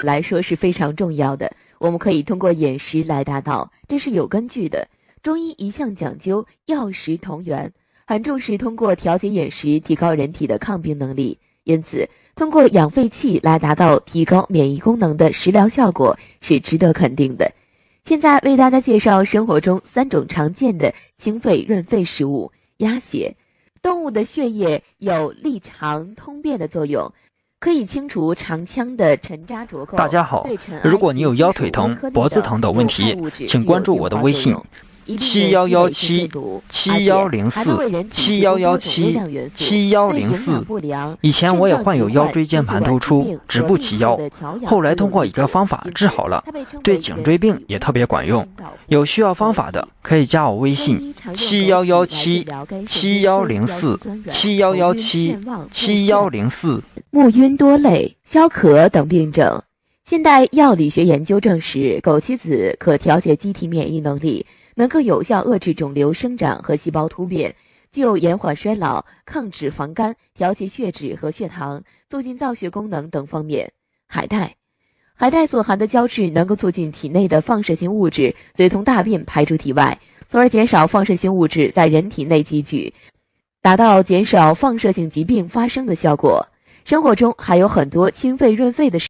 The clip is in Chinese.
来说是非常重要的。我们可以通过饮食来达到，这是有根据的。中医一向讲究药食同源，很重视通过调节饮食提高人体的抗病能力，因此通过养肺气来达到提高免疫功能的食疗效果是值得肯定的。现在为大家介绍生活中3种常见的清肺润肺食物。鸭血，动物的血液有利肠通便的作用，可以清除肠腔的沉渣浊垢。大家好，如果你有腰腿疼、脖子疼等问题，请关注我的微信7117710471177104。以前我也患有腰椎间盘突出，直不起腰，后来通过一个方法治好了，对颈椎病也特别管用。有需要方法的可以加我微信7117710471177104。目晕多泪、消渴等病症，现代药理学研究证实，枸杞子可调节机体免疫能力，能够有效遏制肿瘤生长和细胞突变，具有延缓衰老、抗脂肪肝、调节血脂和血糖、促进造血功能等方面。海带所含的胶质能够促进体内的放射性物质随同大便排出体外，从而减少放射性物质在人体内积聚，达到减少放射性疾病发生的效果。生活中还有很多清肺润肺的